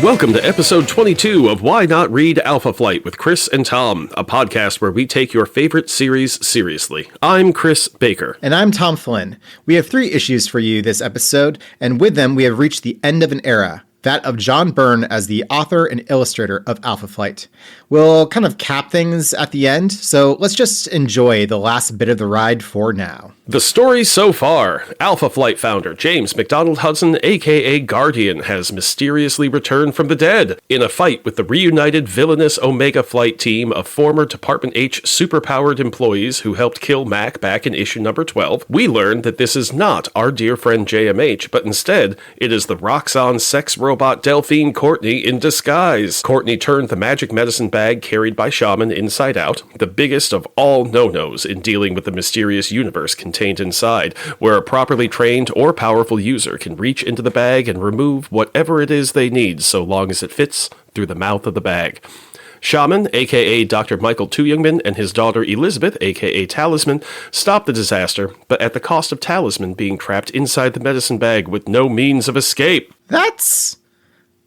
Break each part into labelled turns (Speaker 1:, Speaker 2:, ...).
Speaker 1: Welcome to episode 22 of Why Not Read Alpha Flight with Chris and Tom, a podcast where we take your favorite series seriously. I'm Chris Baker.
Speaker 2: And I'm Tom Flynn. We have 3 issues for you this episode, and with them we have reached the end of an era, that of Jean-Byrne as the author and illustrator of Alpha Flight. We'll kind of cap things at the end, so let's just enjoy the last bit of the ride for now.
Speaker 1: The story so far. Alpha Flight founder James McDonald Hudson, aka Guardian, has mysteriously returned from the dead. In a fight with the reunited villainous Omega Flight team of former Department H superpowered employees who helped kill Mac back in issue number 12, we learn that this is not our dear friend JMH, but instead, it is the Roxxon sex robot Delphine Courtney in disguise. Courtney turned the magic medicine bag carried by Shaman inside out, the biggest of all no-nos in dealing with the mysterious universe contained inside, where a properly trained or powerful user can reach into the bag and remove whatever it is they need so long as it fits through the mouth of the bag. Shaman, aka Dr. Michael Two-Youngman, and his daughter Elizabeth, aka Talisman, stop the disaster, but at the cost of Talisman being trapped inside the medicine bag with no means of escape.
Speaker 2: That's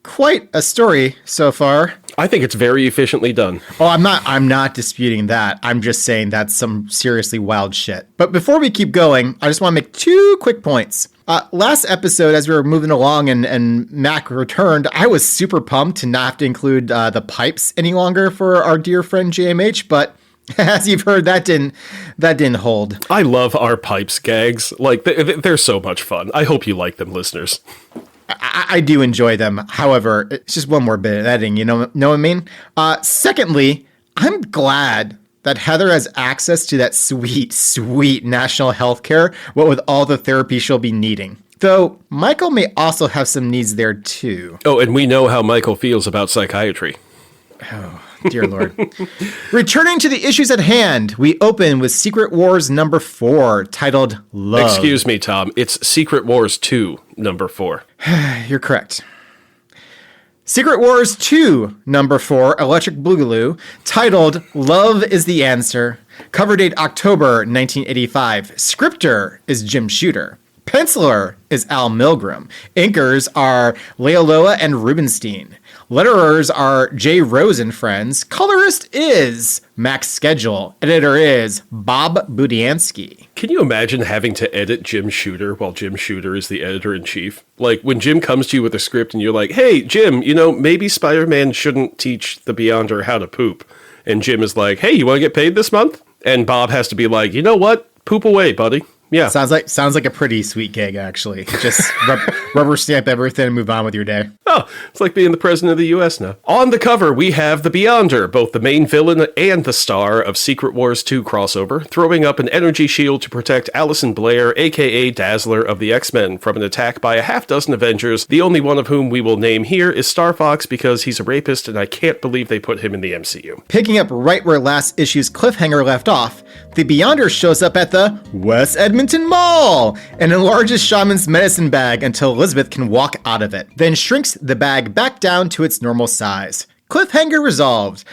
Speaker 2: quite a story so far.
Speaker 1: I think it's very efficiently done.
Speaker 2: Oh, I'm not disputing that. I'm just saying that's some seriously wild shit. But before we keep going, I just want to make 2 quick points. Last episode, as we were moving along and Mac returned, I was super pumped to not have to include the pipes any longer for our dear friend JMH, but as you've heard, that didn't hold.
Speaker 1: I love our pipes gags. Like, they're so much fun. I hope you like them, listeners.
Speaker 2: I do enjoy them. However, it's just one more bit of editing, you know what I mean? Secondly, I'm glad that Heather has access to that sweet national health care, what with all the therapy she'll be needing. Though Michael may also have some needs there too.
Speaker 1: Oh, and we know how Michael feels about psychiatry.
Speaker 2: Oh, dear Lord. Returning to the issues at hand, we open with Secret Wars number 4, titled Love.
Speaker 1: Excuse me, Tom. It's Secret Wars 2, number 4.
Speaker 2: You're correct. Secret Wars 2, number 4, Electric Boogaloo, titled Love is the Answer. Cover date October 1985. Scripter is Jim Shooter. Penciler is Al Milgram. Inkers are Leoloa and Rubenstein. Letterers are Jay Rose and Friends. Colorist is Max Schedule. Editor is Bob Budiansky.
Speaker 1: Can you imagine having to edit Jim Shooter while Jim Shooter is the editor-in-chief? Like, when Jim comes to you with a script and you're like, hey, Jim, maybe Spider-Man shouldn't teach the Beyonder how to poop. And Jim is like, hey, you want to get paid this month? And Bob has to be like, you know what? Poop away, buddy. Yeah.
Speaker 2: Sounds like a pretty sweet gig, actually. Just rubber stamp everything and move on with your day.
Speaker 1: Oh, it's like being the president of the U.S. now. On the cover, we have the Beyonder, both the main villain and the star of Secret Wars 2 crossover, throwing up an energy shield to protect Allison Blair, a.k.a. Dazzler of the X-Men, from an attack by a half-dozen Avengers, the only one of whom we will name here is Star Fox because he's a rapist and I can't believe they put him in the MCU.
Speaker 2: Picking up right where last issue's cliffhanger left off, the Beyonder shows up at the West Edmonton Mall and enlarges Shaman's medicine bag until Elizabeth can walk out of it, then shrinks the bag back down to its normal size. Cliffhanger resolved.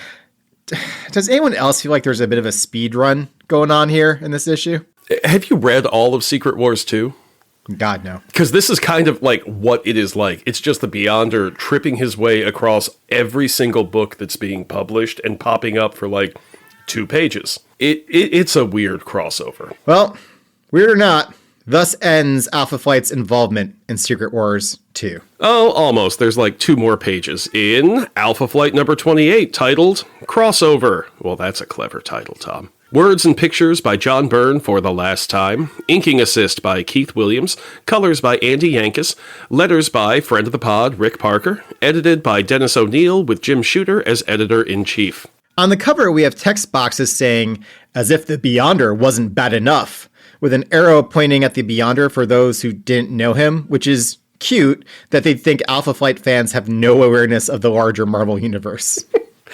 Speaker 2: Does anyone else feel like there's a bit of a speed run going on here in this issue?
Speaker 1: Have you read all of Secret Wars 2?
Speaker 2: God, no.
Speaker 1: Because this is kind of like what it is like. It's just the Beyonder tripping his way across every single book that's being published and popping up for like 2 pages. It's a weird crossover.
Speaker 2: Well, weird or not, thus ends Alpha Flight's involvement in Secret Wars 2.
Speaker 1: Oh, almost. There's like 2 more pages in Alpha Flight number 28, titled Crossover. Well, that's a clever title, Tom. Words and pictures by Jean-Byrne for the last time. Inking assist by Keith Williams. Colors by Andy Yankus. Letters by friend of the pod, Rick Parker. Edited by Dennis O'Neil with Jim Shooter as editor-in-chief.
Speaker 2: On the cover, we have text boxes saying, as if the Beyonder wasn't bad enough, with an arrow pointing at the Beyonder for those who didn't know him, which is cute that they think Alpha Flight fans have no awareness of the larger Marvel universe.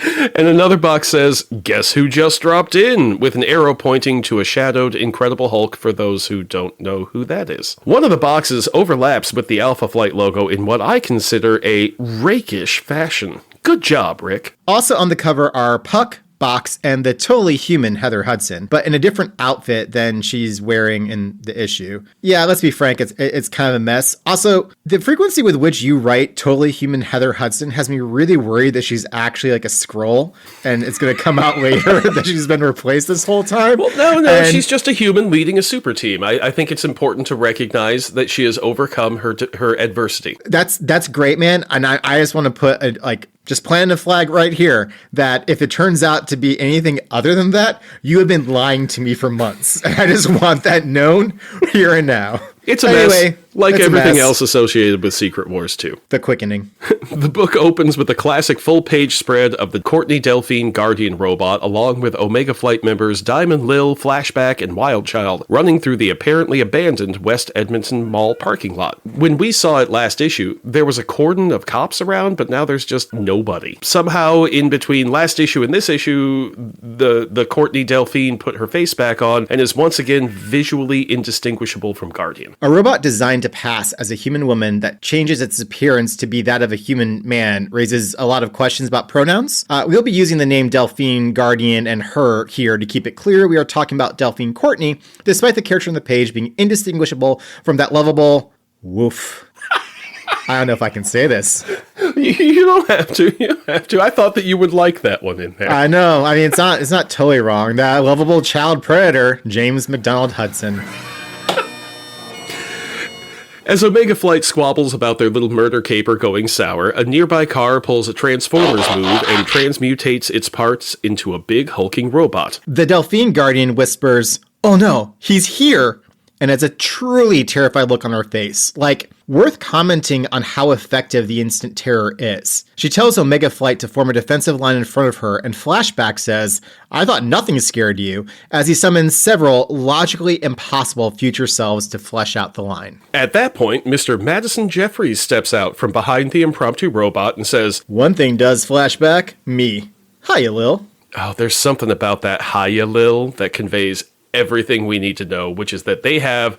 Speaker 1: And another box says, guess who just dropped in, with an arrow pointing to a shadowed Incredible Hulk for those who don't know who that is. One of the boxes overlaps with the Alpha Flight logo in what I consider a rakish fashion. Good job, Rick.
Speaker 2: Also on the cover are Puck, Bochs and the totally human Heather Hudson, but in a different outfit than she's wearing in the issue. Yeah, let's be frank, it's kind of a mess. Also, the frequency with which you write totally human Heather Hudson has me really worried that she's actually like a Skrull, and it's going to come out later that she's been replaced this whole time.
Speaker 1: Well, no, she's just a human leading a super team. I think it's important to recognize that she has overcome her adversity.
Speaker 2: That's great, man. And I just want to put just plant a flag right here that if it turns out to be anything other than that, you have been lying to me for months. And I just want that known here and now.
Speaker 1: It's a mess, like everything else associated with Secret Wars 2.
Speaker 2: The quickening.
Speaker 1: The book opens with a classic full-page spread of the Courtney Delphine Guardian robot, along with Omega Flight members Diamond Lil, Flashback, and Wildchild, running through the apparently abandoned West Edmonton Mall parking lot. When we saw it last issue, there was a cordon of cops around, but now there's just nobody. Somehow, in between last issue and this issue, the Courtney Delphine put her face back on and is once again visually indistinguishable from Guardian.
Speaker 2: A robot designed to pass as a human woman that changes its appearance to be that of a human man raises a lot of questions about pronouns. We'll be using the name Delphine Guardian and her here to keep it clear. We are talking about Delphine Courtney, despite the character on the page being indistinguishable from that lovable woof. I don't know if I can say this.
Speaker 1: You don't have to. You don't have to. I thought that you would like that one in there.
Speaker 2: I know. I mean, it's not totally wrong. That lovable child predator, James McDonald Hudson.
Speaker 1: As Omega Flight squabbles about their little murder caper going sour, a nearby car pulls a Transformers move and transmutates its parts into a big hulking robot.
Speaker 2: The Delphine Guardian whispers, "Oh no, he's here!" and has a truly terrified look on her face. Worth commenting on how effective the instant terror is. She tells Omega Flight to form a defensive line in front of her, and Flashback says, "I thought nothing scared you," as he summons several logically impossible future selves to flesh out the line.
Speaker 1: At that point, Mr. Madison Jeffries steps out from behind the impromptu robot and says,
Speaker 2: "One thing does, Flashback, me. Hiya, Lil."
Speaker 1: Oh, there's something about that hiya, Lil, that conveys everything we need to know, which is that they have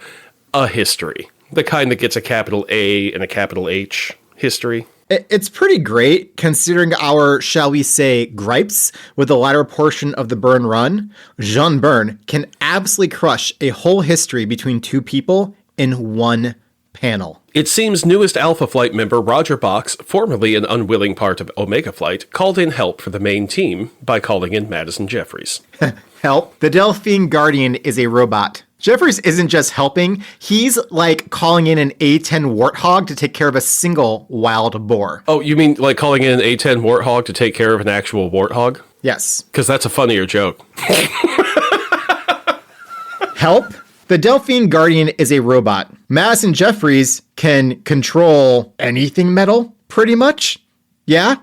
Speaker 1: a history. The kind that gets a capital A and a capital H history.
Speaker 2: It's pretty great, considering our, shall we say, gripes with the latter portion of the Byrne run. Jean-Byrne can absolutely crush a whole history between two people in one panel.
Speaker 1: It seems newest Alpha Flight member Roger Bochs, formerly an unwilling part of Omega Flight, called in help for the main team by calling in Madison Jeffries.
Speaker 2: Help? The Delphine Guardian is a robot. Jeffries isn't just helping, he's calling in an A10 warthog to take care of a single wild boar.
Speaker 1: Oh, you mean calling in an A10 warthog to take care of an actual warthog?
Speaker 2: Yes.
Speaker 1: Because that's a funnier joke.
Speaker 2: Help? The Delphine Guardian is a robot. Madison Jeffries can control anything metal, pretty much. Yeah?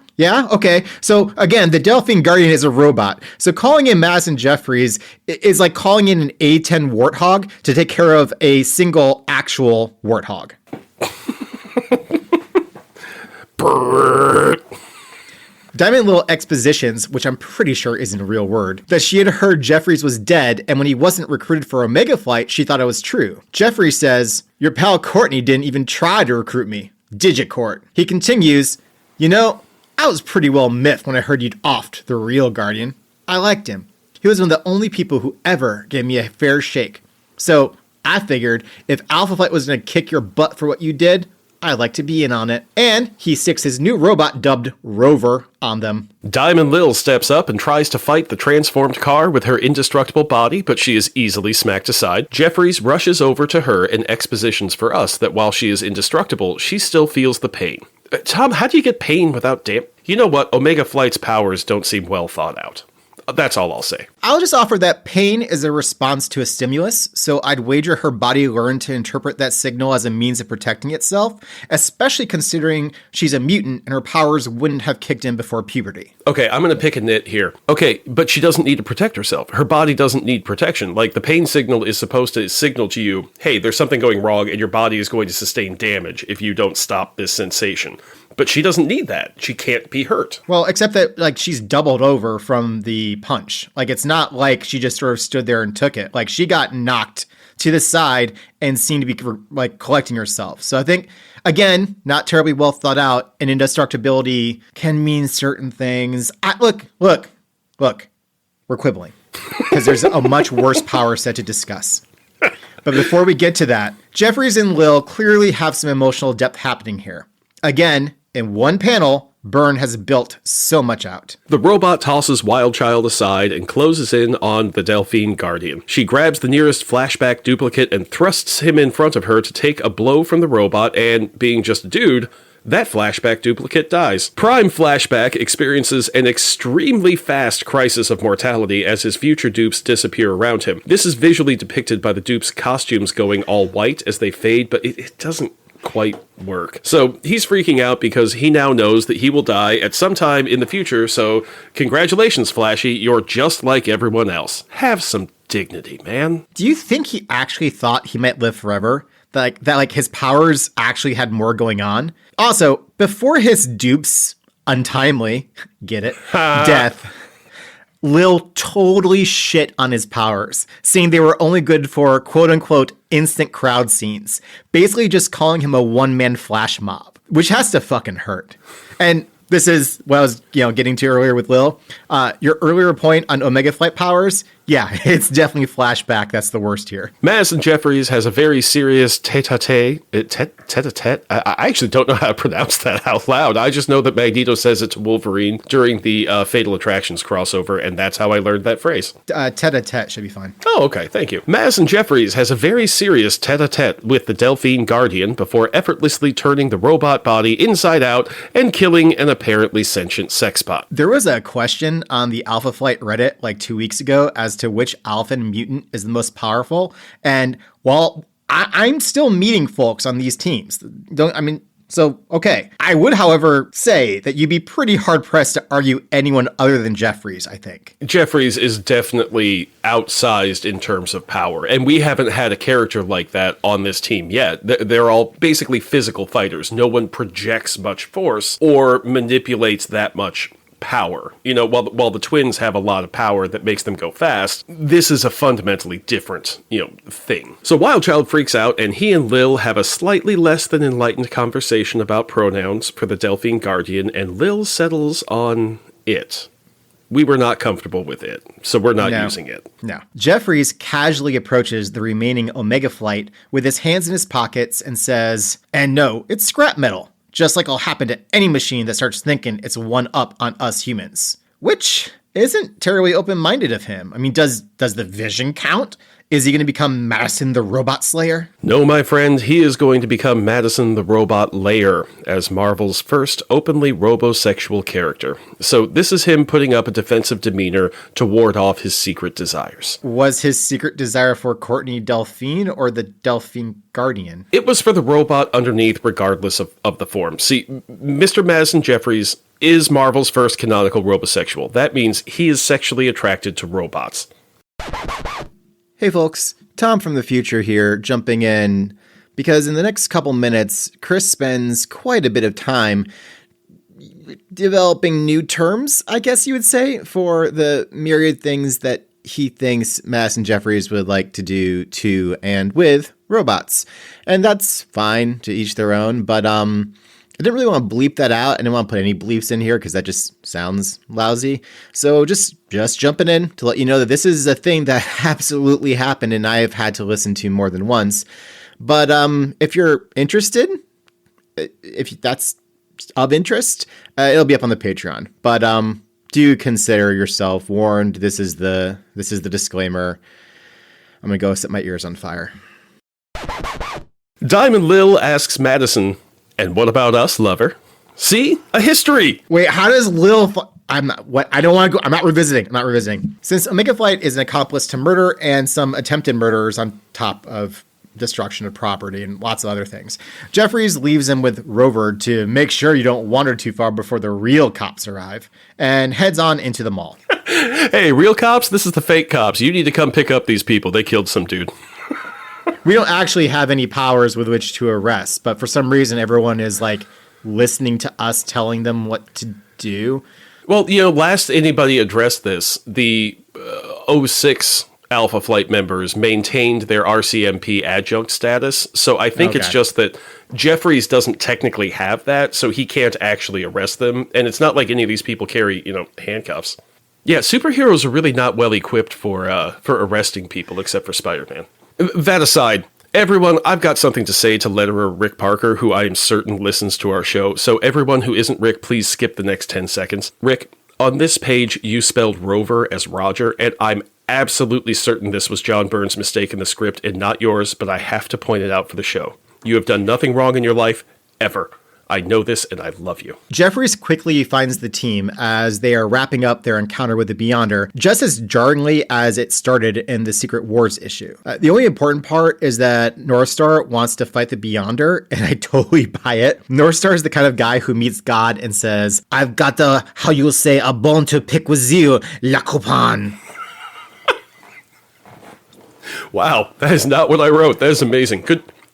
Speaker 2: Okay. So again, the Delphine Guardian is a robot. So calling in Madison Jeffries is like calling in an A10 warthog to take care of a single actual warthog. Diamond Little expositions, which I'm pretty sure isn't a real word, that she had heard Jeffries was dead, and when he wasn't recruited for Omega Flight, she thought it was true. Jeffries says, "Your pal Courtney didn't even try to recruit me. Digicort." He continues, "I was pretty well miffed when I heard you'd offed the real Guardian. I liked him. He was one of the only people who ever gave me a fair shake. So I figured if Alpha Flight was going to kick your butt for what you did, I'd like to be in on it." And he sticks his new robot dubbed Rover on them.
Speaker 1: Diamond Lil steps up and tries to fight the transformed car with her indestructible body, but she is easily smacked aside. Jeffries rushes over to her and expositions for us that while she is indestructible, she still feels the pain. Tom, how do you get pain without You know what? Omega Flight's powers don't seem well thought out. That's all I'll say.
Speaker 2: I'll just offer that pain is a response to a stimulus, so I'd wager her body learned to interpret that signal as a means of protecting itself, especially considering she's a mutant and her powers wouldn't have kicked in before puberty.
Speaker 1: Okay, I'm going to pick a nit here. Okay, but she doesn't need to protect herself. Her body doesn't need protection. The pain signal is supposed to signal to you, hey, there's something going wrong and your body is going to sustain damage if you don't stop this sensation. But she doesn't need that. She can't be hurt.
Speaker 2: Well, except that, she's doubled over from the punch. It's not like she just sort of stood there and took it. She got knocked to the side and seemed to be, collecting herself. So I think, again, not terribly well thought out, and indestructibility can mean certain things. Look. we're quibbling because there's a much worse power set to discuss. But before we get to that, Jeffries and Lil clearly have some emotional depth happening here. Again, in one panel, Byrne has built so much out.
Speaker 1: The robot tosses Wild Child aside and closes in on the Delphine Guardian. She grabs the nearest flashback duplicate and thrusts him in front of her to take a blow from the robot, and being just a dude, that flashback duplicate dies. Prime Flashback experiences an extremely fast crisis of mortality as his future dupes disappear around him. This is visually depicted by the dupes' costumes going all white as they fade, but it doesn't quite work. So he's freaking out because he now knows that he will die at some time in the future, so congratulations, Flashy, you're just like everyone else. Have some dignity, man.
Speaker 2: Do you think he actually thought he might live forever? That his powers actually had more going on? Also, before his dupes untimely, get it, death, Lil totally shit on his powers, saying they were only good for quote-unquote instant crowd scenes, basically just calling him a one-man flash mob, which has to fucking hurt. And this is what I was getting to earlier with Lil. Your earlier point on Omega Flight powers, yeah, it's definitely flashback. That's the worst here.
Speaker 1: Madison Jeffries has a very serious tete-a-tete. I actually don't know how to pronounce that out loud. I just know that Magneto says it to Wolverine during the Fatal Attractions crossover, and that's how I learned that phrase.
Speaker 2: Tete-a-tete should be fine.
Speaker 1: Oh, okay, thank you. Madison Jeffries has a very serious tete-a-tete with the Delphine Guardian before effortlessly turning the robot body inside out and killing an apparently sentient sexbot.
Speaker 2: There was a question on the Alpha Flight Reddit like 2 weeks ago as to which Alpha mutant is the most powerful. And while I'm still meeting folks on these teams, okay. I would, however, say that you'd be pretty hard-pressed to argue anyone other than Jeffries, I think.
Speaker 1: Jeffries is definitely outsized in terms of power, and we haven't had a character like that on this team yet. They're all basically physical fighters. No one projects much force or manipulates that much power. While the twins have a lot of power that makes them go fast, this is a fundamentally different, thing. So Wildchild freaks out, and he and Lil have a slightly less than enlightened conversation about pronouns for the Delphine Guardian, and Lil settles on it. We were not comfortable with it, so we're not using it.
Speaker 2: No. Jeffries casually approaches the remaining Omega Flight with his hands in his pockets and says, "And no, it's scrap metal. Just like it'll happen to any machine that starts thinking it's one up on us humans." Which isn't terribly open-minded of him. I mean, does the vision count? Is he going to become Madison the Robot Slayer?
Speaker 1: No, my friend, he is going to become Madison the Robot Layer as Marvel's first openly robosexual character. So this is him putting up a defensive demeanor to ward off his secret desires.
Speaker 2: Was his secret desire for Courtney Delphine or the Delphine Guardian?
Speaker 1: It was for the robot underneath, regardless of the form. See, Mr. Madison Jeffries is Marvel's first canonical robosexual. That means he is sexually attracted to robots.
Speaker 2: Hey folks, Tom from the future here, jumping in, because in the next couple minutes, Chris spends quite a bit of time developing new terms, I guess you would say, for the myriad things that he thinks Madison Jeffries would like to do to and with robots. And that's fine, to each their own, but I didn't really want to bleep that out. I didn't want to put any bleeps in here because that just sounds lousy. So just jumping in to let you know that this is a thing that absolutely happened and I have had to listen to more than once. But if you're interested, if that's of interest, it'll be up on the Patreon. But do consider yourself warned. This is the disclaimer. I'm gonna go set my ears on fire.
Speaker 1: Diamond Lil asks Madison, "And what about us, lover?" See? A history!
Speaker 2: Wait, how does Lil... I'm not revisiting. Since Omega Flight is an accomplice to murder and some attempted murders on top of destruction of property and lots of other things, Jeffries leaves him with Rover to make sure you don't wander too far before the real cops arrive, and heads on into the mall.
Speaker 1: Hey, real cops? This is the fake cops. You need to come pick up these people. They killed some dude.
Speaker 2: We don't actually have any powers with which to arrest, but for some reason everyone is like listening to us telling them what to do.
Speaker 1: Well, last anybody addressed this, the 06 Alpha Flight members maintained their RCMP adjunct status. So I think It's just that Jeffries doesn't technically have that, so he can't actually arrest them. And it's not like any of these people carry, handcuffs. Yeah, superheroes are really not well equipped for arresting people, except for Spider-Man. That aside, everyone, I've got something to say to letterer Rick Parker, who I am certain listens to our show. So everyone who isn't Rick, please skip the next 10 seconds. Rick, on this page, you spelled Rover as Roger, and I'm absolutely certain this was Jean-Byrne's mistake in the script and not yours, but I have to point it out for the show. You have done nothing wrong in your life, ever. I know this, and I love you.
Speaker 2: Jeffries quickly finds the team as they are wrapping up their encounter with the Beyonder, just as jarringly as it started in the Secret Wars issue. The only important part is that Northstar wants to fight the Beyonder, and I totally buy it. Northstar is the kind of guy who meets God and says, "I've got how you'll say, a bone to pick with you, la copan."
Speaker 1: Wow, that is not what I wrote. That is amazing.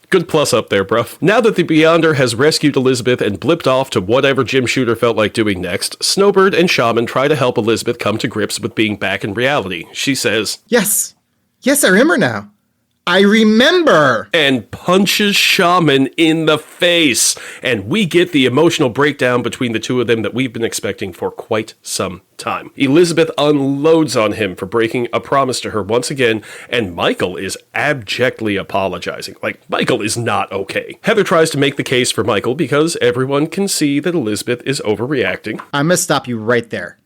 Speaker 1: Good plus up there, bruv. Now that the Beyonder has rescued Elizabeth and blipped off to whatever Jim Shooter felt like doing next, Snowbird and Shaman try to help Elizabeth come to grips with being back in reality. She says,
Speaker 2: Yes, I remember now. I remember!
Speaker 1: And punches Shaman in the face. And we get the emotional breakdown between the two of them that we've been expecting for quite some time. Elizabeth unloads on him for breaking a promise to her once again, and Michael is abjectly apologizing. Like, Michael is not okay. Heather tries to make the case for Michael because everyone can see that Elizabeth is overreacting.
Speaker 2: I'm gonna stop you right there.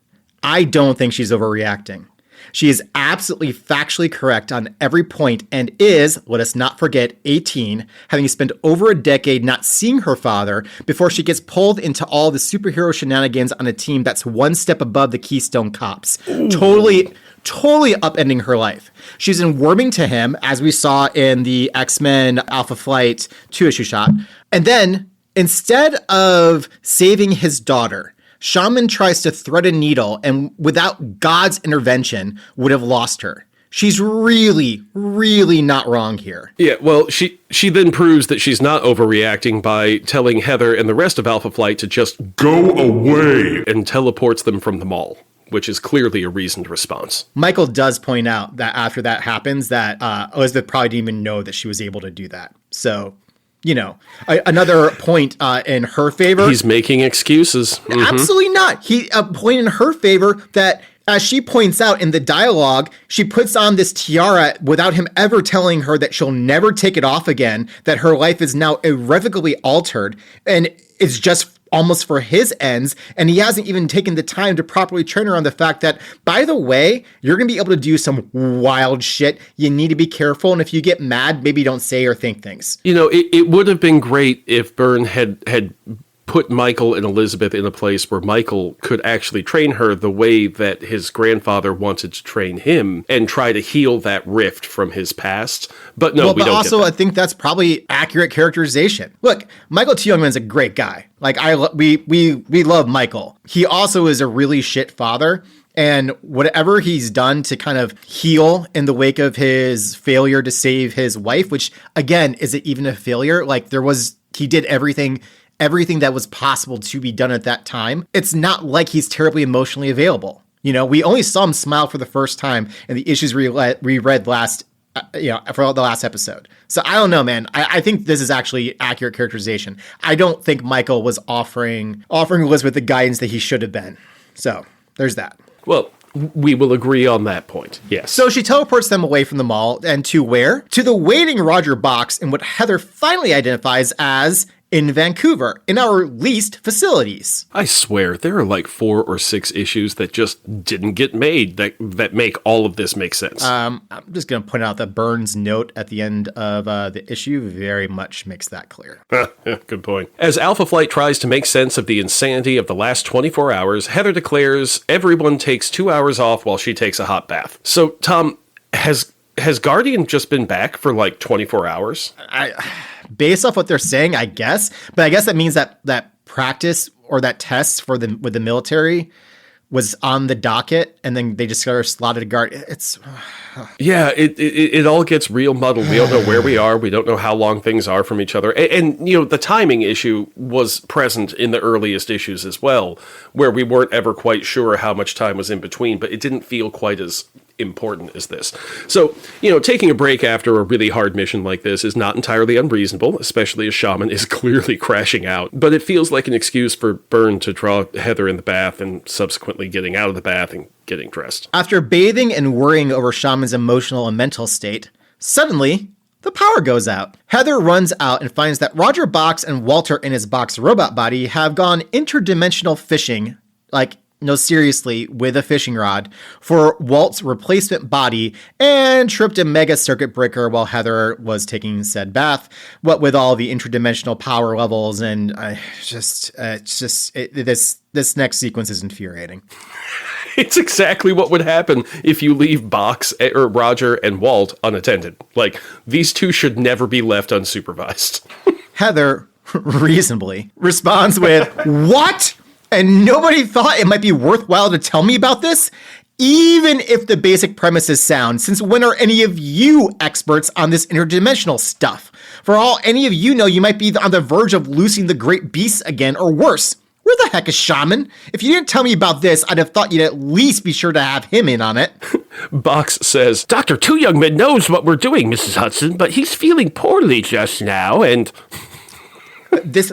Speaker 2: I don't think she's overreacting. She is absolutely factually correct on every point and is, let us not forget, 18, having spent over a decade not seeing her father before she gets pulled into all the superhero shenanigans on a team that's one step above the Keystone Cops. Ooh. Totally upending her life. She's in warming to him, as we saw in the X-Men Alpha Flight 2-issue shot. And then, instead of saving his daughter, Shaman tries to thread a needle and without God's intervention would have lost her. She's really, really not wrong here.
Speaker 1: Yeah, well, she then proves that she's not overreacting by telling Heather and the rest of Alpha Flight to just go away and teleports them from the mall, which is clearly a reasoned response.
Speaker 2: Michael does point out that after that happens that Elizabeth probably didn't even know that she was able to do that. So, you know, another point in her favor.
Speaker 1: He's making excuses.
Speaker 2: Mm-hmm. Absolutely not. A point in her favor that, as she points out in the dialogue, she puts on this tiara without him ever telling her that she'll never take it off again, that her life is now irrevocably altered, and it's just almost for his ends, and he hasn't even taken the time to properly train her on the fact that, by the way, you're going to be able to do some wild shit. You need to be careful, and if you get mad, maybe don't say or think things.
Speaker 1: You know, it would have been great if Byrne had put Michael and Elizabeth in a place where Michael could actually train her the way that his grandfather wanted to train him and try to heal that rift from his past. But no, we don't
Speaker 2: also,
Speaker 1: get that.
Speaker 2: I think that's probably accurate characterization. Look, Michael T. Youngman's a great guy. Like, we love Michael. He also is a really shit father. And whatever he's done to kind of heal in the wake of his failure to save his wife, which, again, is it even a failure? Like, he did everything that was possible to be done at that time. It's not like he's terribly emotionally available. You know, we only saw him smile for the first time in the issues we read last, for the last episode. So I don't know, man. I think this is actually accurate characterization. I don't think Michael was offering Elizabeth the guidance that he should have been. So there's that.
Speaker 1: Well, we will agree on that point, yes.
Speaker 2: So she teleports them away from the mall, and to where? To the waiting Roger Bochs in what Heather finally identifies as in Vancouver, in our leased facilities.
Speaker 1: I swear, there are like 4 or 6 issues that just didn't get made that make all of this make sense.
Speaker 2: I'm just going to point out that Byrne's note at the end of the issue very much makes that clear.
Speaker 1: Good point. As Alpha Flight tries to make sense of the insanity of the last 24 hours, Heather declares everyone takes 2 hours off while she takes a hot bath. So, Tom, has Guardian just been back for like 24 hours?
Speaker 2: Based off what they're saying, I guess. But I guess that means that practice or that test with the military was on the docket, and then they just got slotted a guard.
Speaker 1: Yeah, it all gets real muddled. We don't know where we are. We don't know how long things are from each other. And you know, the timing issue was present in the earliest issues as well, where we weren't ever quite sure how much time was in between, but it didn't feel quite as important as this. So, taking a break after a really hard mission like this is not entirely unreasonable, especially as Shaman is clearly crashing out, but it feels like an excuse for Byrne to draw Heather in the bath and subsequently getting out of the bath and getting dressed.
Speaker 2: After bathing and worrying over Shaman's emotional and mental state, suddenly the power goes out. Heather runs out and finds that Roger Bochs and Walter in his Bochs robot body have gone interdimensional fishing, seriously, with a fishing rod for Walt's replacement body, and tripped a mega circuit breaker while Heather was taking said bath. What with all the interdimensional power levels, and this next sequence is infuriating.
Speaker 1: It's exactly what would happen if you leave Bochs or Roger and Walt unattended. These two should never be left unsupervised.
Speaker 2: Heather, reasonably, responds with, "What? And nobody thought it might be worthwhile to tell me about this? Even if the basic premise is sound, since when are any of you experts on this interdimensional stuff? For all any of you know, you might be on the verge of losing the great beasts again, or worse. Where the heck is Shaman? If you didn't tell me about this, I'd have thought you'd at least be sure to have him in on it."
Speaker 1: Bochs says, "Dr. Two Youngman knows what we're doing, Mrs. Hudson, but he's feeling poorly just now, and..."
Speaker 2: This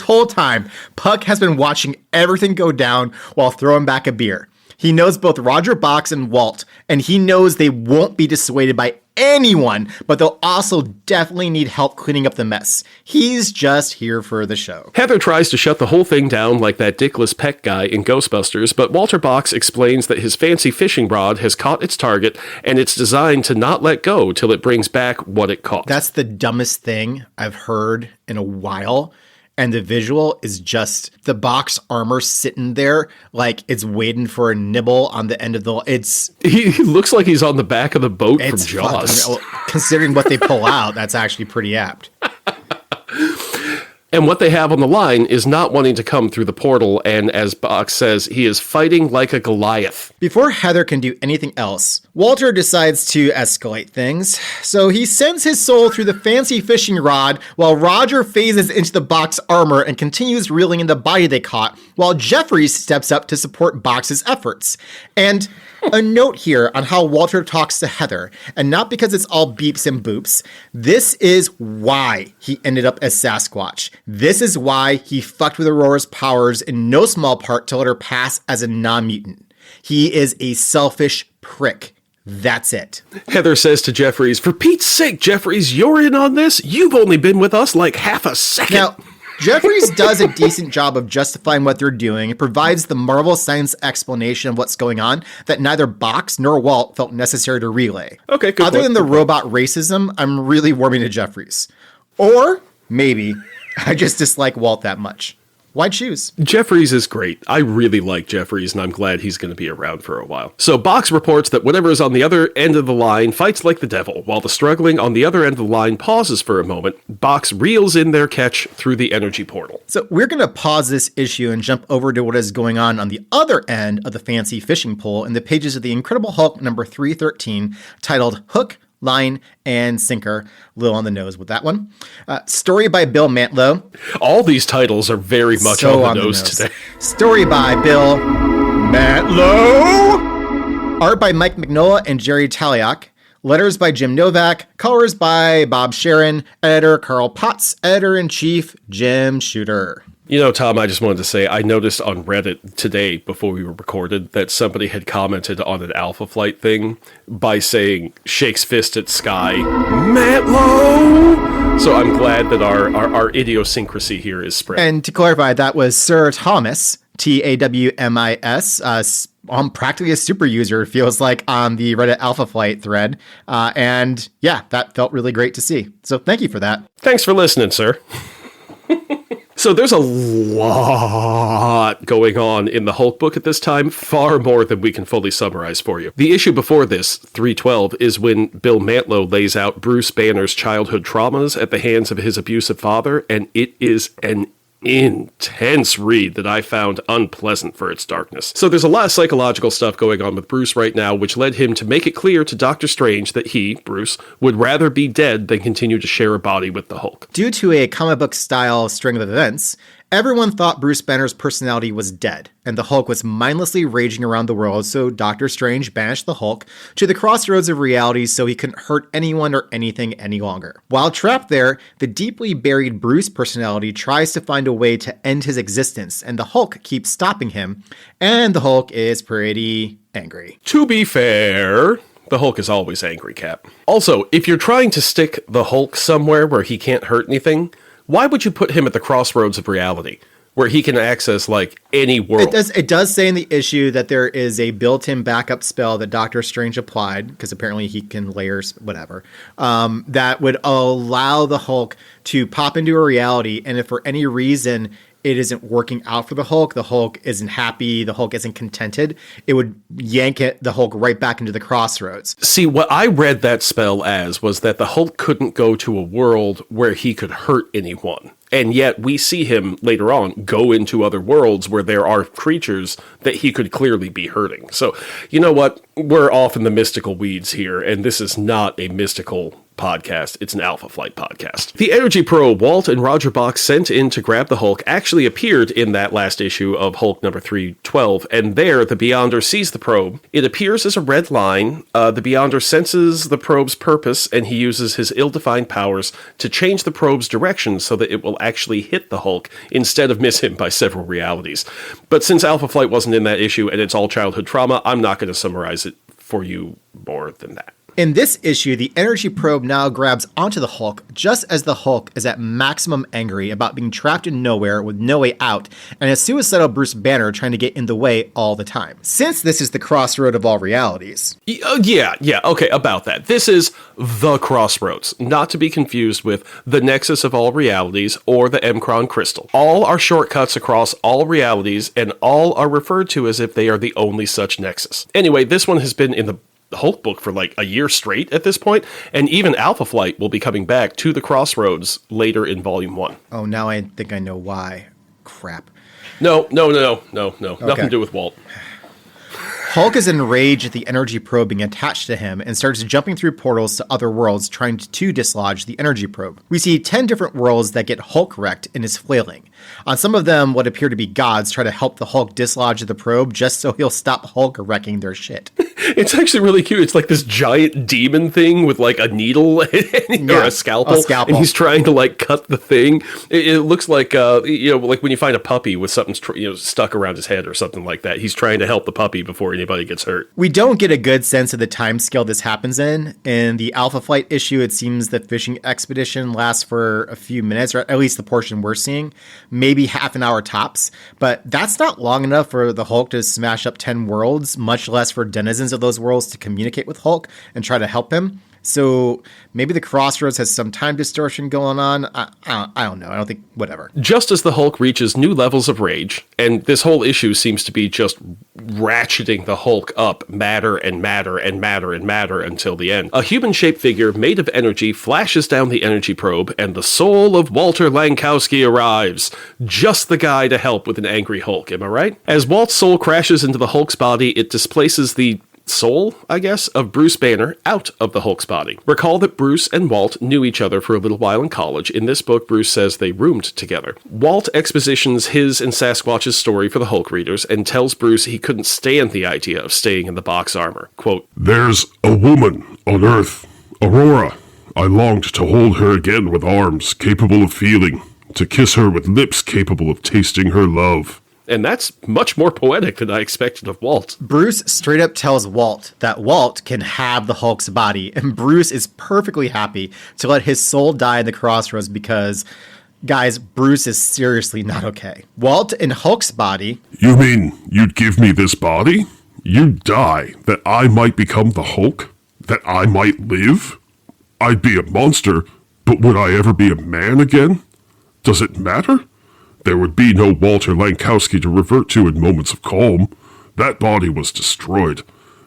Speaker 2: whole time, Puck has been watching everything go down while throwing back a beer. He knows both Roger Bochs and Walt, and he knows they won't be dissuaded by anyone, but they'll also definitely need help cleaning up the mess. He's just here for the show.
Speaker 1: Heather tries to shut the whole thing down like that dickless Peck guy in Ghostbusters, but Walter Bochs explains that his fancy fishing rod has caught its target, and it's designed to not let go till it brings back what it caught.
Speaker 2: That's the dumbest thing I've heard in a while. And the visual is just the Bochs armor sitting there like it's waiting for a nibble on the end of the...
Speaker 1: He looks like he's on the back of the boat from Jaws.
Speaker 2: Considering what they pull out, that's actually pretty apt.
Speaker 1: And what they have on the line is not wanting to come through the portal, and as Bochs says, he is fighting like a Goliath.
Speaker 2: Before Heather can do anything else, Walter decides to escalate things, so he sends his soul through the fancy fishing rod while Roger phases into the Bochs armor and continues reeling in the body they caught, while Jeffries steps up to support Box's efforts. And a note here on how Walter talks to Heather, and not because it's all beeps and boops. This is why he ended up as Sasquatch. This is why he fucked with Aurora's powers in no small part to let her pass as a non-mutant. He is a selfish prick. That's it.
Speaker 1: Heather says to Jeffries, "For Pete's sake, Jeffries, you're in on this? You've only been with us like half a second."
Speaker 2: Now, Jeffries does a decent job of justifying what they're doing. It provides the Marvel science explanation of what's going on that neither Bochs nor Walt felt necessary to relay.
Speaker 1: Okay, good
Speaker 2: Other
Speaker 1: point.
Speaker 2: than the robot racism, I'm really warming to Jeffries. Or maybe I just dislike Walt that much. Why choose?
Speaker 1: Jeffries is great. I really like Jeffries, and I'm glad he's going to be around for a while. So Bochs reports that whatever is on the other end of the line fights like the devil, while the struggling on the other end of the line pauses for a moment. Bochs reels in their catch through the energy portal.
Speaker 2: So we're going to pause this issue and jump over to what is going on the other end of the fancy fishing pole in the pages of the Incredible Hulk number 313, titled Hook, Line, and Sinker. A little on the nose with that one. Story by Bill Mantlo.
Speaker 1: All these titles are very much
Speaker 2: So
Speaker 1: on the nose today.
Speaker 2: Story by Bill Mantlo. Art by Mike Mignola and Jerry Taliak. Letters by Jim Novak. Colors by Bob Sharon. Editor Carl Potts. Editor-in-Chief Jim Shooter.
Speaker 1: You know, Tom, I just wanted to say, I noticed on Reddit today, before we were recorded, that somebody had commented on an Alpha Flight thing by saying, shakes fist at sky, Mantlo! So I'm glad that our idiosyncrasy here is spread.
Speaker 2: And to clarify, that was Sir Thomas, Tawmis, practically a super user, feels like, on the Reddit Alpha Flight thread. And yeah, that felt really great to see. So thank you for that.
Speaker 1: Thanks for listening, sir. So there's a lot going on in the Hulk book at this time, far more than we can fully summarize for you. The issue before this, 312, is when Bill Mantlo lays out Bruce Banner's childhood traumas at the hands of his abusive father, and it is an intense read that I found unpleasant for its darkness. So there's a lot of psychological stuff going on with Bruce right now, which led him to make it clear to Doctor Strange that he, Bruce, would rather be dead than continue to share a body with the Hulk.
Speaker 2: Due to a comic book style string of events, Everyone thought Bruce Banner's personality was dead, and the Hulk was mindlessly raging around the world, so Doctor Strange banished the Hulk to the crossroads of reality so he couldn't hurt anyone or anything any longer. While trapped there, the deeply buried Bruce personality tries to find a way to end his existence, and the Hulk keeps stopping him, and the Hulk is pretty angry.
Speaker 1: To be fair, the Hulk is always angry, Cap. Also, if you're trying to stick the Hulk somewhere where he can't hurt anything, why would you put him at the crossroads of reality, where he can access, like, any world?
Speaker 2: It does say in the issue that there is a built-in backup spell that Doctor Strange applied, because apparently he can layers, whatever, that would allow the Hulk to pop into a reality, and if for any reason it isn't working out for the Hulk isn't happy, the Hulk isn't contented, it would yank the Hulk right back into the crossroads.
Speaker 1: See, what I read that spell as was that the Hulk couldn't go to a world where he could hurt anyone. And yet we see him later on go into other worlds where there are creatures that he could clearly be hurting. So, you know what? We're off in the mystical weeds here, and this is not a mystical podcast. It's an Alpha Flight podcast. The energy probe Walt and Roger Bochs sent in to grab the Hulk actually appeared in that last issue of Hulk number 312, and there the Beyonder sees the probe. It appears as a red line. The Beyonder senses the probe's purpose, and he uses his ill-defined powers to change the probe's direction so that it will actually hit the Hulk instead of miss him by several realities. But since Alpha Flight wasn't in that issue and it's all childhood trauma, I'm not going to summarize it for you more than that.
Speaker 2: In this issue, the energy probe now grabs onto the Hulk just as the Hulk is at maximum angry about being trapped in nowhere with no way out, and a suicidal Bruce Banner trying to get in the way all the time. Since this is the crossroad of all realities.
Speaker 1: Okay, about that. This is the crossroads, not to be confused with the nexus of all realities or the M'Kraan crystal. All are shortcuts across all realities, and all are referred to as if they are the only such nexus. Anyway, this one has been in the Hulk book for like a year straight at this point, and even Alpha Flight will be coming back to the crossroads later in Volume 1.
Speaker 2: Oh, now I think I know why. Crap.
Speaker 1: No. Nothing to do with Walt.
Speaker 2: Hulk is enraged at the energy probe being attached to him and starts jumping through portals to other worlds trying to dislodge the energy probe. We see 10 different worlds that get Hulk wrecked and is flailing. On some of them, what appear to be gods try to help the Hulk dislodge the probe just so he'll stop Hulk wrecking their shit.
Speaker 1: It's actually really cute. It's like this giant demon thing with like a needle or a scalpel. And he's trying to like cut the thing. It looks like, like when you find a puppy with something stuck around his head or something like that. He's trying to help the puppy before anybody gets hurt.
Speaker 2: We don't get a good sense of the time scale this happens in. In the Alpha Flight issue, it seems the fishing expedition lasts for a few minutes, or at least the portion we're seeing. Maybe half an hour tops. But that's not long enough for the Hulk to smash up 10 worlds, much less for denizens of those worlds to communicate with Hulk and try to help him. So maybe the crossroads has some time distortion going on. I don't know. I don't think, whatever.
Speaker 1: Just as the Hulk reaches new levels of rage, and this whole issue seems to be just ratcheting the Hulk up matter and matter and matter and matter until the end, a human-shaped figure made of energy flashes down the energy probe, and the soul of Walter Lankowski arrives. Just the guy to help with an angry Hulk, am I right? As Walt's soul crashes into the Hulk's body, it displaces the soul, I guess, of Bruce Banner out of the Hulk's body. Recall that Bruce and Walt knew each other for a little while in college. In this book, Bruce says they roomed together. Walt expositions his and Sasquatch's story for the Hulk readers and tells Bruce he couldn't stand the idea of staying in the box armor. Quote,
Speaker 3: "There's a woman on Earth, Aurora. I longed to hold her again with arms capable of feeling, to kiss her with lips capable of tasting her love."
Speaker 1: And that's much more poetic than I expected of Walt.
Speaker 2: Bruce straight up tells Walt that Walt can have the Hulk's body, and Bruce is perfectly happy to let his soul die in the crossroads because, guys, Bruce is seriously not okay. Walt in Hulk's body...
Speaker 3: "You mean you'd give me this body? You'd die that I might become the Hulk? That I might live? I'd be a monster, but would I ever be a man again? Does it matter? There would be no Walter Lankowski to revert to in moments of calm. That body was destroyed.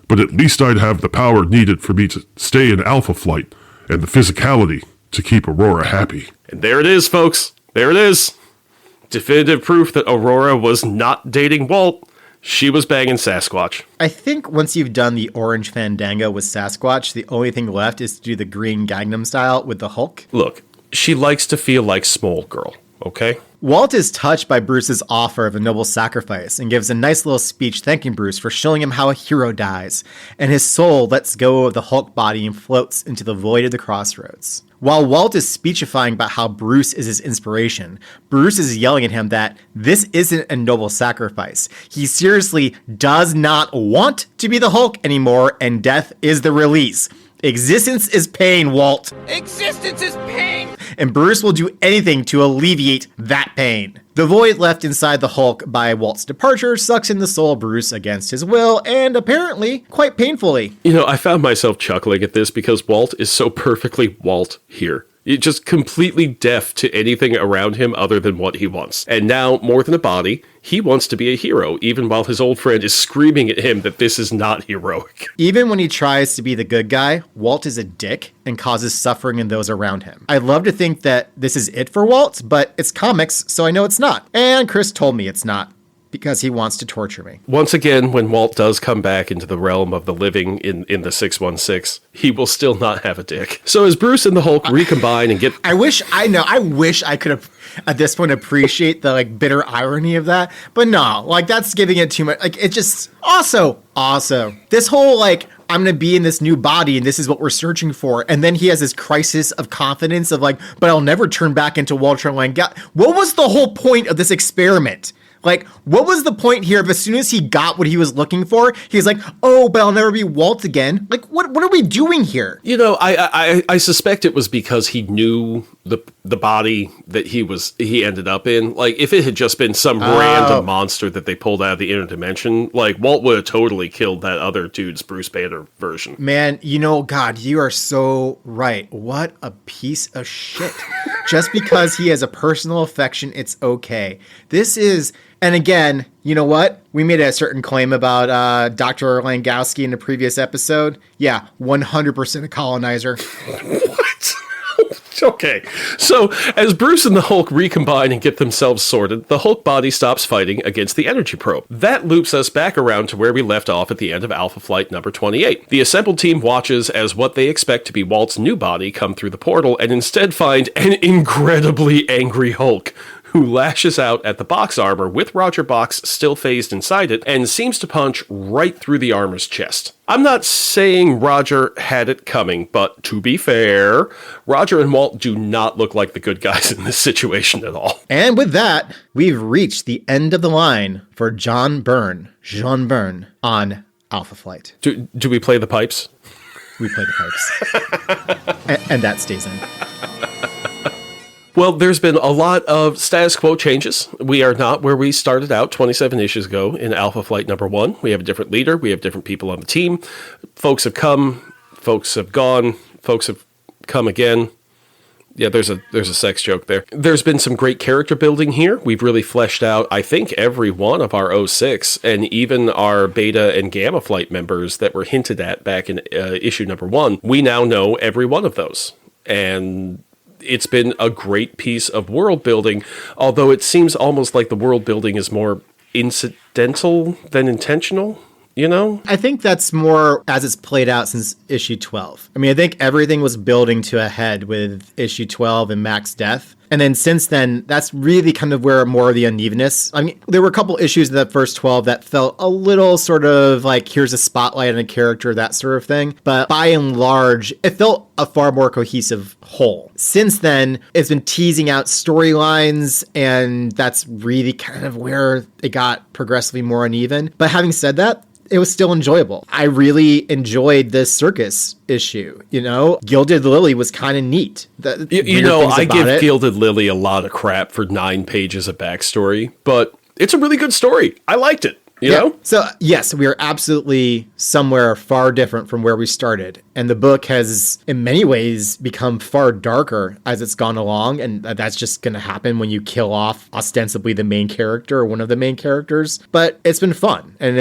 Speaker 3: But at least I'd have the power needed for me to stay in Alpha Flight, and the physicality to keep Aurora happy."
Speaker 1: And there it is, folks. There it is. Definitive proof that Aurora was not dating Walt. She was banging Sasquatch.
Speaker 2: I think once you've done the orange fandango with Sasquatch, the only thing left is to do the green Gangnam Style with the Hulk.
Speaker 1: Look, she likes to feel like small girl. Okay.
Speaker 2: Walt is touched by Bruce's offer of a noble sacrifice and gives a nice little speech thanking Bruce for showing him how a hero dies, and his soul lets go of the Hulk body and floats into the void of the crossroads. While Walt is speechifying about how Bruce is his inspiration, Bruce is yelling at him that this isn't a noble sacrifice. He seriously does not want to be the Hulk anymore, and death is the release. Existence is pain, Walt.
Speaker 4: Existence is pain!
Speaker 2: And Bruce will do anything to alleviate that pain. The void left inside the Hulk by Walt's departure sucks in the soul of Bruce against his will, and apparently quite painfully.
Speaker 1: You know, I found myself chuckling at this because Walt is so perfectly Walt here. Just completely deaf to anything around him other than what he wants. And now, more than a body, he wants to be a hero, even while his old friend is screaming at him that this is not heroic.
Speaker 2: Even when he tries to be the good guy, Walt is a dick and causes suffering in those around him. I'd love to think that this is it for Walt, but it's comics, so I know it's not. And Chris told me it's not, because he wants to torture me.
Speaker 1: Once again, when Walt does come back into the realm of the living in the 616, he will still not have a dick. So as Bruce and the Hulk recombine and get...
Speaker 2: I wish I could have, at this point, appreciate the bitter irony of that. But no, that's giving it too much. It's just also, this whole I'm going to be in this new body and this is what we're searching for. And then he has this crisis of confidence of but I'll never turn back into Walter Langella. What was the whole point of this experiment? What was the point here if as soon as he got what he was looking for, he's like, oh, but I'll never be Walt again? What are we doing here?
Speaker 1: You know, I suspect it was because he knew the body that he ended up in. If it had just been some random monster that they pulled out of the inner dimension, Walt would have totally killed that other dude's Bruce Banner version.
Speaker 2: Man, God, you are so right. What a piece of shit. Just because he has a personal affection, it's okay. This is... And again, you know what? We made a certain claim about Dr. Langowski in the previous episode. Yeah, 100% a colonizer.
Speaker 1: What? Okay. So, as Bruce and the Hulk recombine and get themselves sorted, the Hulk body stops fighting against the energy probe. That loops us back around to where we left off at the end of Alpha Flight number 28. The assembled team watches as what they expect to be Walt's new body come through the portal and instead find an incredibly angry Hulk, who lashes out at the box armor with Roger Bochs still phased inside it and seems to punch right through the armor's chest. I'm not saying Roger had it coming, but to be fair, Roger and Walt do not look like the good guys in this situation at all.
Speaker 2: And with that, we've reached the end of the line for Jean-Byrne on Alpha Flight.
Speaker 1: Do we play the pipes?
Speaker 2: We play the pipes. and that stays in.
Speaker 1: Well, there's been a lot of status quo changes. We are not where we started out 27 issues ago in Alpha Flight number 1. We have a different leader. We have different people on the team. Folks have come. Folks have gone. Folks have come again. Yeah, there's a sex joke there. There's been some great character building here. We've really fleshed out, I think, every one of our 06 and even our Beta and Gamma Flight members that were hinted at back in issue number 1. We now know every one of those. And it's been a great piece of world building, although it seems almost like the world building is more incidental than intentional, you know?
Speaker 2: I think that's more as it's played out since issue 12. I think everything was building to a head with issue 12 and Mac's death. And then since then, that's really kind of where more of the unevenness. There were a couple issues in that first 12 that felt a little sort of here's a spotlight on a character, that sort of thing. But by and large, it felt a far more cohesive whole. Since then, it's been teasing out storylines, and that's really kind of where it got progressively more uneven. But having said that, it was still enjoyable. I really enjoyed this circus issue. Gilded Lily was kind of neat.
Speaker 1: I give Gilded Lily a lot of crap for 9 pages of backstory, but it's a really good story. I liked it. You know?
Speaker 2: So, yes, we are absolutely somewhere far different from where we started. And the book has, in many ways, become far darker as it's gone along. And that's just going to happen when you kill off ostensibly the main character or one of the main characters. But it's been fun. And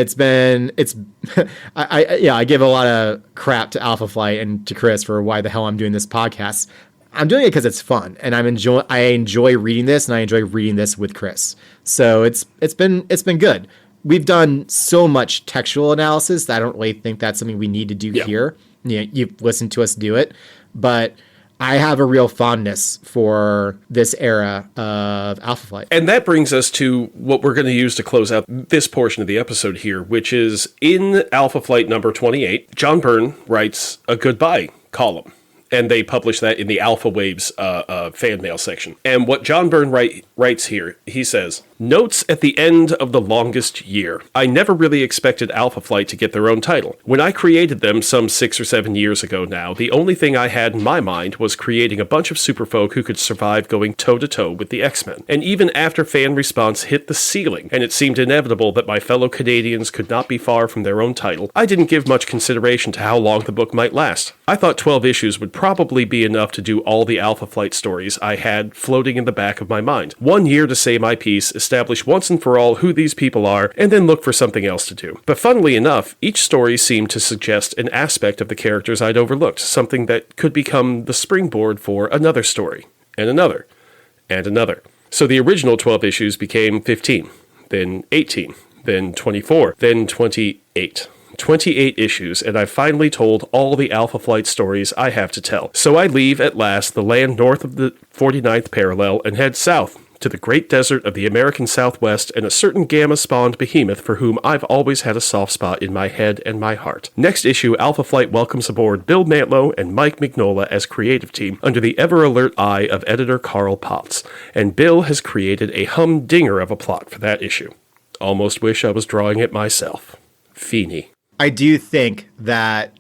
Speaker 2: I give a lot of crap to Alpha Flight and to Chris for why the hell I'm doing this podcast. I'm doing it because it's fun, and I enjoy reading this, and I enjoy reading this with Chris. So it's been good. We've done so much textual analysis that I don't really think that's something we need to do here. You've listened to us do it, but I have a real fondness for this era of Alpha Flight.
Speaker 1: And that brings us to what we're going to use to close out this portion of the episode here, which is in Alpha Flight number 28, Jean-Byrne writes a goodbye column. And they publish that in the Alpha Waves fan mail section. And what Jean-Byrne writes here, he says, "Notes at the end of the longest year. I never really expected Alpha Flight to get their own title. When I created them some 6 or 7 years ago now, the only thing I had in my mind was creating a bunch of superfolk who could survive going toe-to-toe with the X-Men. And even after fan response hit the ceiling, and it seemed inevitable that my fellow Canadians could not be far from their own title, I didn't give much consideration to how long the book might last. I thought 12 issues would probably be enough to do all the Alpha Flight stories I had floating in the back of my mind. 1 year to say my piece, establish once and for all who these people are, and then look for something else to do. But funnily enough, each story seemed to suggest an aspect of the characters I'd overlooked, something that could become the springboard for another story, and another, and another. So the original 12 issues became 15, then 18, then 24, then 28. 28 issues, and I've finally told all the Alpha Flight stories I have to tell. So I leave, at last, the land north of the 49th parallel and head south to the great desert of the American Southwest and a certain Gamma-spawned behemoth for whom I've always had a soft spot in my head and my heart. Next issue, Alpha Flight welcomes aboard Bill Mantlo and Mike Mignola as creative team under the ever-alert eye of editor Carl Potts, and Bill has created a humdinger of a plot for that issue. Almost wish I was drawing it myself. Feeny."
Speaker 2: I do think that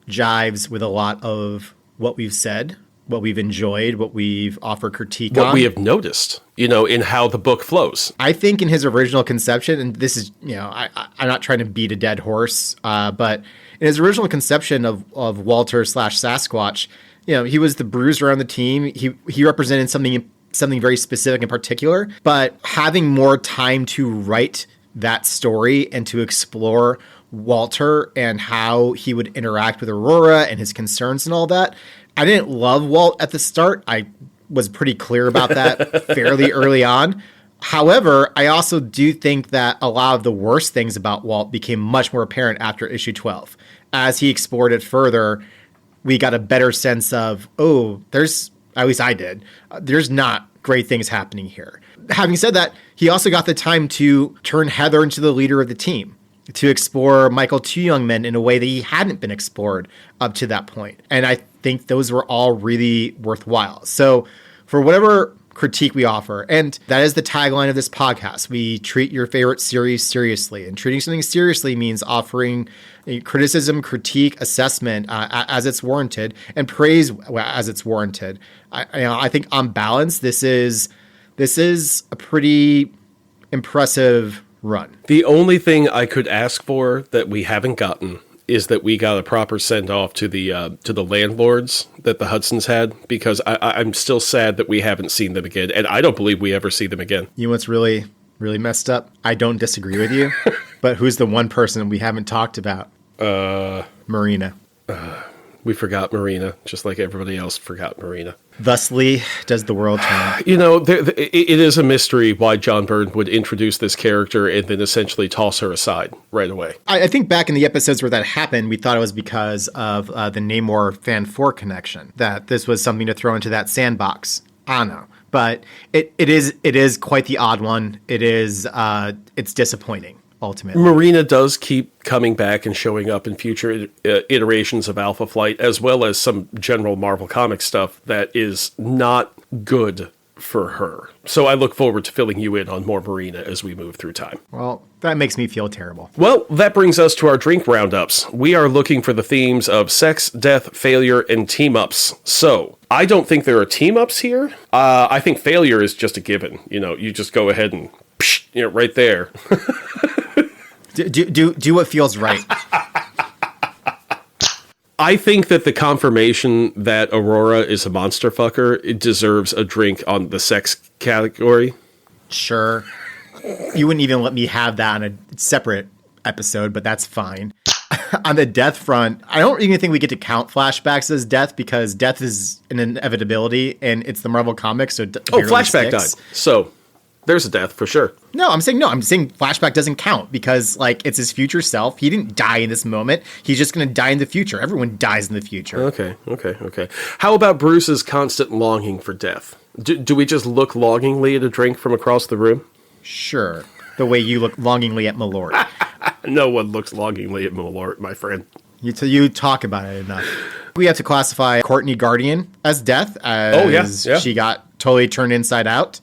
Speaker 2: jives with a lot of what we've said, what we've enjoyed, what we've offered critique on.
Speaker 1: What we have noticed, in how the book flows.
Speaker 2: I think in his original conception, and this is, I'm not trying to beat a dead horse, but in his original conception of Walter/Sasquatch, he was the bruiser on the team. He represented something very specific in particular, but having more time to write that story and to explore Walter and how he would interact with Aurora and his concerns and all that. I didn't love Walt at the start. I was pretty clear about that fairly early on. However, I also do think that a lot of the worst things about Walt became much more apparent after issue 12. As he explored it further, we got a better sense of, at least I did, there's not great things happening here. Having said that, he also got the time to turn Heather into the leader of the team, to explore Michael Two Young Men in a way that he hadn't been explored up to that point. And I think those were all really worthwhile. So for whatever critique we offer, and that is the tagline of this podcast, we treat your favorite series seriously. And treating something seriously means offering criticism, critique, assessment as it's warranted, and praise as it's warranted. I think on balance, this is a pretty impressive run.
Speaker 1: The only thing I could ask for that we haven't gotten is that we got a proper send-off to the landlords that the Hudsons had, because I'm still sad that we haven't seen them again, and I don't believe we ever see them again.
Speaker 2: You know what's really, really messed up? I don't disagree with you, but who's the one person we haven't talked about? Marina.
Speaker 1: We forgot Marina, just like everybody else forgot Marina.
Speaker 2: Thusly does the world turn.
Speaker 1: It is a mystery why Jean-Byrne would introduce this character and then essentially toss her aside right away.
Speaker 2: I think back in the episodes where that happened, we thought it was because of the Namor Fan 4 connection, that this was something to throw into that sandbox. I don't know. But it is quite the odd one. It's disappointing. Ultimately,
Speaker 1: Marina does keep coming back and showing up in future iterations of Alpha Flight, as well as some general Marvel Comics stuff that is not good for her. So I look forward to filling you in on more Marina as we move through time.
Speaker 2: Well, that makes me feel terrible.
Speaker 1: Well, that brings us to our drink roundups. We are looking for the themes of sex, death, failure, and team-ups. So I don't think there are team-ups here. I think failure is just a given. You just go ahead and right there.
Speaker 2: Do what feels right.
Speaker 1: I think that the confirmation that Aurora is a monster fucker, it deserves a drink on the sex category.
Speaker 2: Sure. You wouldn't even let me have that on a separate episode, but that's fine. On the death front, I don't even think we get to count flashbacks as death, because death is an inevitability and it's the Marvel Comics. So
Speaker 1: flashback died. So there's a death for sure.
Speaker 2: No, I'm saying flashback doesn't count because, like, it's his future self. He didn't die in this moment. He's just going to die in the future. Everyone dies in the future.
Speaker 1: Okay. How about Bruce's constant longing for death? Do we just look longingly at a drink from across the room?
Speaker 2: Sure. The way you look longingly at Malort.
Speaker 1: No one looks longingly at Malort, my friend.
Speaker 2: You talk about it enough. We have to classify Courtney Guardian as death, as she got totally turned inside out,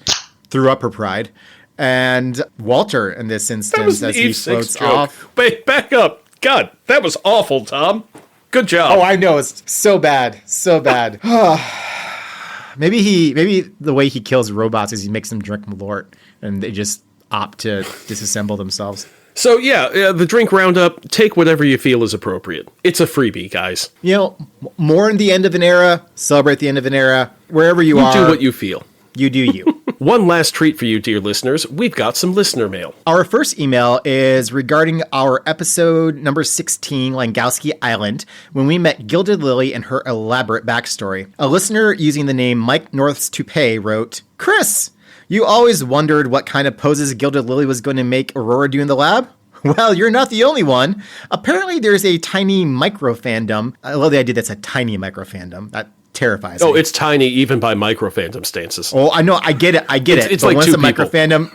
Speaker 2: threw up her pride. And Walter, in this instance, as he floats off.
Speaker 1: Wait, back up. God, that was awful, Tom. Good job.
Speaker 2: Oh, I know. It's so bad. So bad. Maybe the way he kills robots is he makes them drink Malort, and they just opt to disassemble themselves.
Speaker 1: So, the drink roundup, take whatever you feel is appropriate. It's a freebie, guys.
Speaker 2: Mourn the end of an era, celebrate the end of an era, wherever you are.
Speaker 1: You do what you feel.
Speaker 2: You do you.
Speaker 1: One last treat for you, dear listeners. We've got some listener mail.
Speaker 2: Our first email is regarding our episode number 16, Langowski Island, when we met Gilded Lily and her elaborate backstory. A listener using the name Mike North's Toupee wrote, Chris, you always wondered what kind of poses Gilded Lily was going to make Aurora do in the lab? Well, you're not the only one. Apparently there's a tiny micro-fandom. I love the idea that's a tiny micro-fandom. That terrifies me.
Speaker 1: Oh, it's tiny even by micro-fandom stances.
Speaker 2: Oh, I know. I get it.
Speaker 1: It's
Speaker 2: but
Speaker 1: like
Speaker 2: once
Speaker 1: two
Speaker 2: a micro-fandom,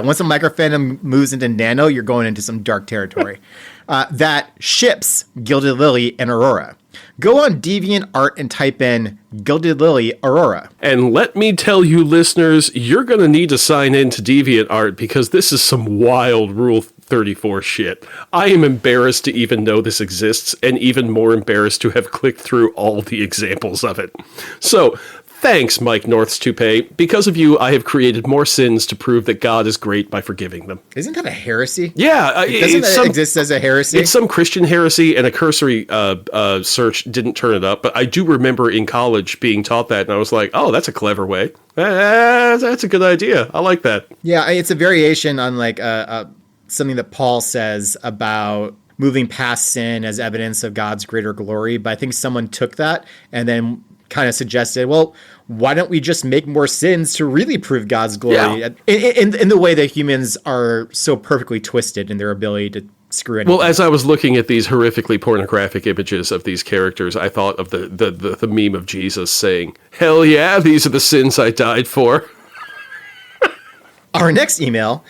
Speaker 2: once a micro-fandom moves into nano, you're going into some dark territory. That ships Gilded Lily and Aurora. Go on DeviantArt and type in Gilded Lily Aurora.
Speaker 1: And let me tell you, listeners, you're going to need to sign in to DeviantArt because this is some wild Rule 34 shit. I am embarrassed to even know this exists, and even more embarrassed to have clicked through all the examples of it. So, thanks, Mike North's Toupee. Because of you, I have created more sins to prove that God is great by forgiving them.
Speaker 2: Isn't that a heresy?
Speaker 1: Yeah.
Speaker 2: Doesn't that exist as a heresy?
Speaker 1: It's some Christian heresy, and a cursory search didn't turn it up. But I do remember in college being taught that, and I was like, oh, that's a clever way. That's a good idea. I like that.
Speaker 2: Yeah, it's a variation on something that Paul says about moving past sin as evidence of God's greater glory. But I think someone took that and then kind of suggested, well, why don't we just make more sins to really prove God's glory?
Speaker 1: Yeah.
Speaker 2: In the way that humans are so perfectly twisted in their ability to screw anything.
Speaker 1: Well, as I was looking at these horrifically pornographic images of these characters, I thought of the meme of Jesus saying, hell yeah, these are the sins I died for.
Speaker 2: Our next email,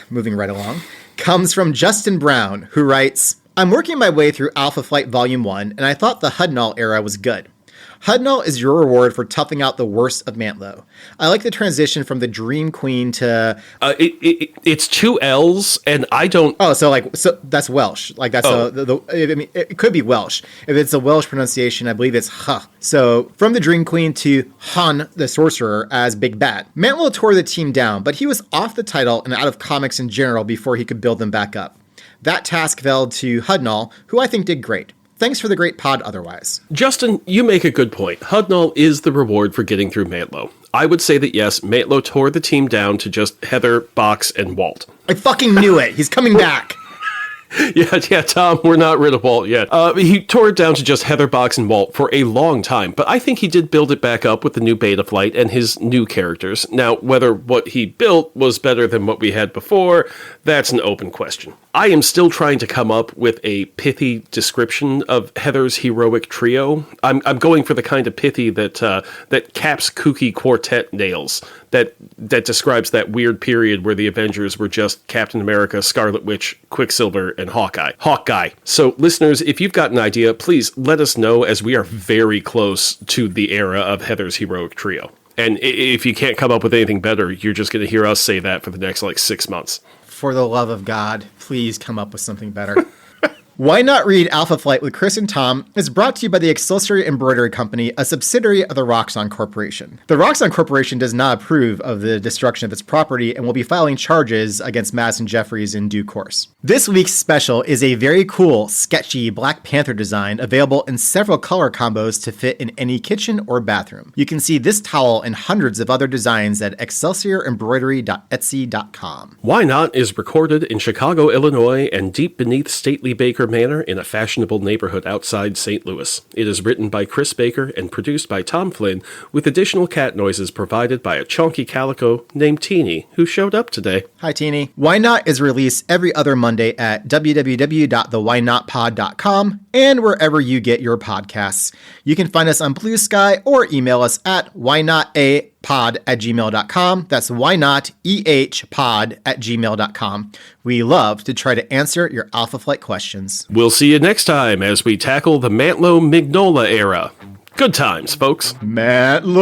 Speaker 2: moving right along, comes from Justin Brown, who writes, I'm working my way through Alpha Flight Volume 1, and I thought the Hudnall era was good. Hudnall is your reward for toughing out the worst of Mantlo. I like the transition from the Dream Queen to...
Speaker 1: It's two L's, and I don't...
Speaker 2: Oh, so that's Welsh. Like, that's I mean, it could be Welsh. If it's a Welsh pronunciation, I believe it's huh. So, from the Dream Queen to Han, the Sorcerer, as Big Bad. Mantlo tore the team down, but he was off the title and out of comics in general before he could build them back up. That task fell to Hudnall, who I think did great. Thanks for the great pod otherwise.
Speaker 1: Justin, you make a good point. Hudnall is the reward for getting through Mantlo. I would say that yes, Mantlo tore the team down to just Heather, Box, and Walt.
Speaker 2: I fucking knew it. He's coming back.
Speaker 1: Yeah, Tom, we're not rid of Walt yet. He tore it down to just Heather, Box, and Walt for a long time, but I think he did build it back up with the new Beta Flight and his new characters. Now, whether what he built was better than what we had before, that's an open question. I am still trying to come up with a pithy description of Heather's heroic trio. I'm going for the kind of pithy that Cap's kooky quartet nails, that describes that weird period where the Avengers were just Captain America, Scarlet Witch, Quicksilver, and Hawkeye. So, listeners, if you've got an idea, please let us know, as we are very close to the era of Heather's heroic trio. And if you can't come up with anything better, you're just going to hear us say that for the next, 6 months.
Speaker 2: For the love of God, please come up with something better. Why Not Read Alpha Flight with Chris and Tom is brought to you by the Excelsior Embroidery Company, a subsidiary of the Roxxon Corporation. The Roxxon Corporation does not approve of the destruction of its property and will be filing charges against Madison Jeffries in due course. This week's special is a very cool, sketchy Black Panther design available in several color combos to fit in any kitchen or bathroom. You can see this towel and hundreds of other designs at excelsiorembroidery.etsy.com.
Speaker 1: Why Not is recorded in Chicago, Illinois, and deep beneath stately Baker, manor in a fashionable neighborhood outside St. Louis. It is written by Chris Baker and produced by Tom Flynn, with additional cat noises provided by a chonky calico named Teeny, who showed up today.
Speaker 2: Hi, Teeny. Why Not is released every other Monday at www.thewhynotpod.com and wherever you get your podcasts. You can find us on Blue Sky or email us at whynotapod@gmail.com. That's whynotehpod@gmail.com. We love to try to answer your Alpha Flight questions.
Speaker 1: We'll see you next time as we tackle the Mantlo Mignola era. Good times, folks.
Speaker 2: Mantlo!